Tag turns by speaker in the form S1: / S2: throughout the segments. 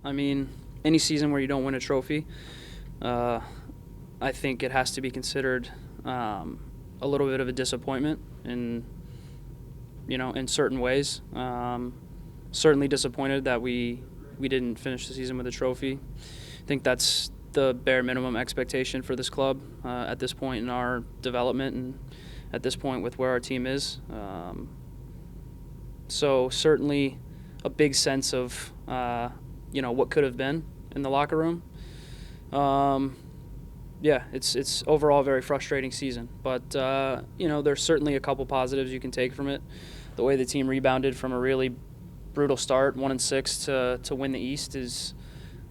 S1: I mean, any season where you don't win a trophy, uh, I think it has to be considered a little bit of a disappointment in certain ways. Certainly disappointed that we didn't finish the season with a trophy. I think that's the bare minimum expectation for this club at this point in our development and at this point with where our team is. So certainly a big sense of what could have been in the locker room. Yeah, it's overall a very frustrating season, but there's certainly a couple positives you can take from it. The way the team rebounded from a really brutal start, 1-6, to win the East is,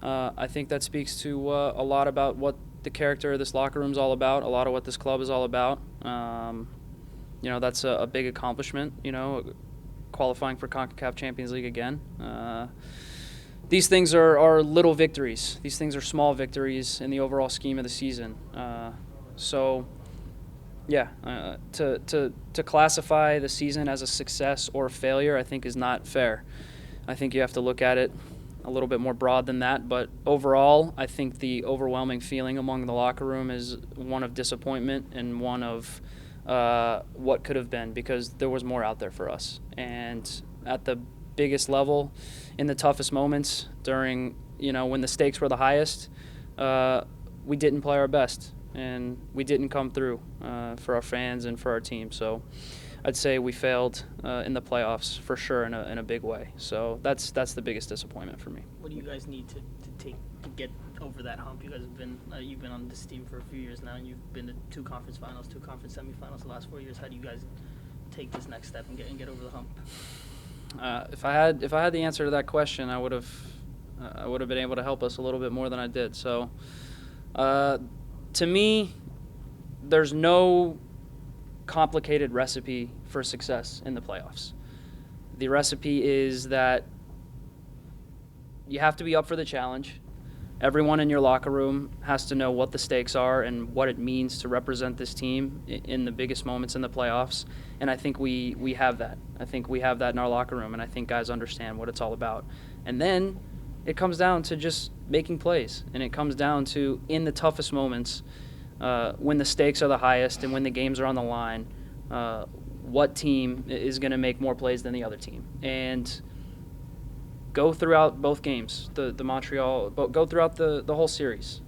S1: I think that speaks to a lot about what the character of this locker room is all about, a lot of what this club is all about. That's a big accomplishment. Qualifying for CONCACAF Champions League again. These things are little victories. These things are small victories in the overall scheme of the season. To classify the season as a success or a failure, I think is not fair. I think you have to look at it a little bit more broad than that. But overall, I think the overwhelming feeling among the locker room is one of disappointment and one of what could have been, because there was more out there for us. And at the biggest level, in the toughest moments, during when the stakes were the highest, we didn't play our best and we didn't come through for our fans and for our team. So I'd say we failed in the playoffs for sure in a big way. So that's the biggest disappointment for me.
S2: What do you guys need to get over that hump? You guys have been you've been on this team for a few years now, and you've been to 2 conference finals, 2 conference semifinals the last 4 years. How do you guys take this next step and get over the hump?
S1: If I had the answer to that question, I would have been able to help us a little bit more than I did. So, to me, there's no complicated recipe for success in the playoffs. The recipe is that you have to be up for the challenge. Everyone in your locker room has to know what the stakes are and what it means to represent this team in the biggest moments in the playoffs. And I think we have that. I think we have that in our locker room, and I think guys understand what it's all about. And then it comes down to just making plays, and it comes down to, in the toughest moments, when the stakes are the highest and when the games are on the line, what team is going to make more plays than the other team. And go throughout both games, go throughout the whole series.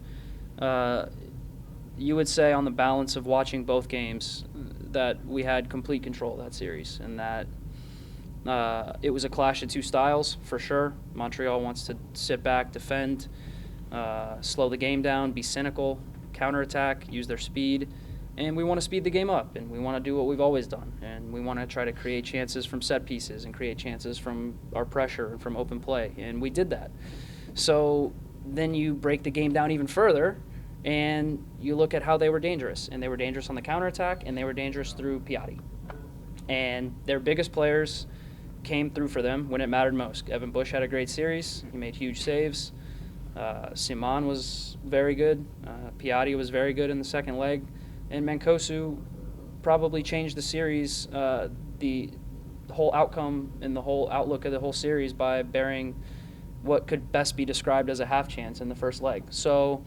S1: You would say, on the balance of watching both games, that we had complete control of that series, and that it was a clash of two styles for sure. Montreal wants to sit back, defend, slow the game down, be cynical, counterattack, use their speed, and we want to speed the game up, and we want to do what we've always done, and we want to try to create chances from set pieces and create chances from our pressure and from open play, and we did that. So then you break the game down even further, and you look at how they were dangerous, and they were dangerous on the counterattack, and they were dangerous through McCarty. And their biggest players came through for them when it mattered most. Evan Bush had a great series. He made huge saves. Simon was very good. McCarty was very good in the second leg. And Mancosu probably changed the series, the whole outcome and the whole outlook of the whole series, by bearing what could best be described as a half chance in the first leg. So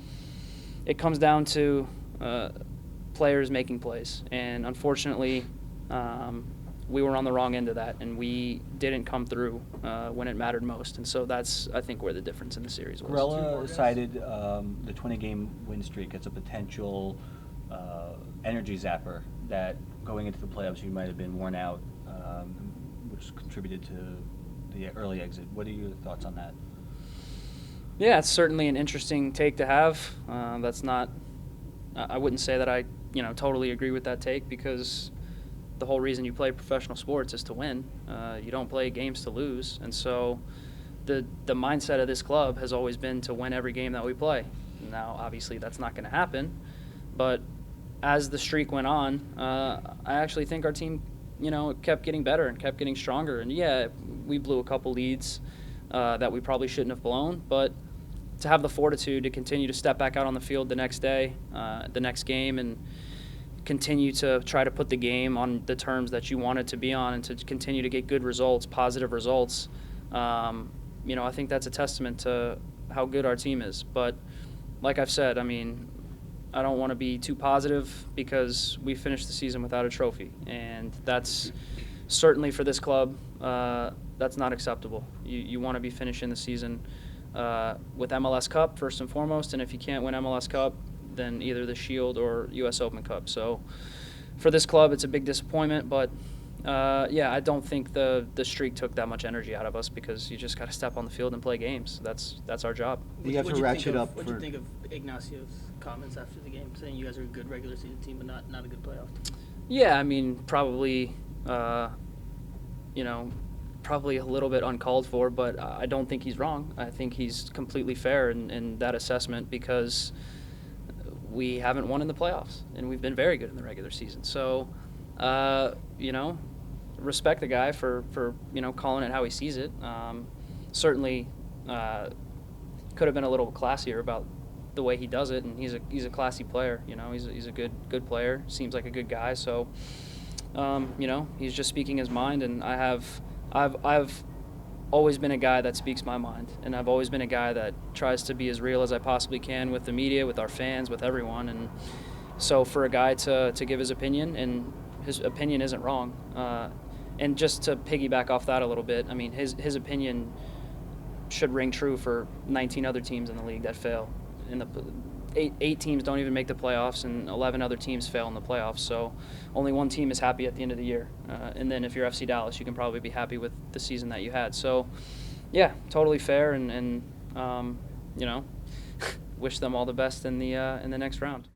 S1: it comes down to players making plays. And unfortunately, we were on the wrong end of that, and we didn't come through when it mattered most. And so that's, I think, where the difference in the series was.
S3: Gorella cited the 20-game win streak as a potential energy zapper, that going into the playoffs you might have been worn out, which contributed to the early exit. What are your thoughts on that?
S1: Yeah, it's certainly an interesting take to have. That's not – I wouldn't say that I totally agree with that take, because the whole reason you play professional sports is to win. You don't play games to lose. And so the mindset of this club has always been to win every game that we play. Now, obviously, that's not going to happen. But as the streak went on, I actually think our team, kept getting better and kept getting stronger. And, yeah, we blew a couple leads that we probably shouldn't have blown. But to have the fortitude to continue to step back out on the field the next day, the next game, and continue to try to put the game on the terms that you want it to be on, and to continue to get good results, positive results, I think that's a testament to how good our team is. But like I've said, I mean, I don't want to be too positive because we finished the season without a trophy, and that's certainly for this club. That's not acceptable. You want to be finishing the season with MLS Cup first and foremost, and if you can't win MLS Cup, then either the Shield or U.S. Open Cup. So for this club, it's a big disappointment, but I don't think the streak took that much energy out of us because you just got to step on the field and play games. That's our job.
S3: You have to ratchet up.
S2: What do you think of Ignacio's comments after the game, saying you guys are a good regular season team but not a good playoff team?
S1: Yeah, I mean, probably, probably a little bit uncalled for, but I don't think he's wrong. I think he's completely fair in that assessment because we haven't won in the playoffs, and we've been very good in the regular season. So, respect the guy for calling it how he sees it. Certainly could have been a little classier about the way he does it, and he's a classy player. He's a good player. Seems like a good guy. So, he's just speaking his mind, and I've always been a guy that speaks my mind, and I've always been a guy that tries to be as real as I possibly can with the media, with our fans, with everyone. And so for a guy to give his opinion, and his opinion isn't wrong. And just to piggyback off that a little bit, I mean, his opinion should ring true for 19 other teams in the league that fail. Eight teams don't even make the playoffs, and 11 other teams fail in the playoffs. So only one team is happy at the end of the year. And then if you're FC Dallas, you can probably be happy with the season that you had. So, yeah, totally fair, and wish them all the best in the next round.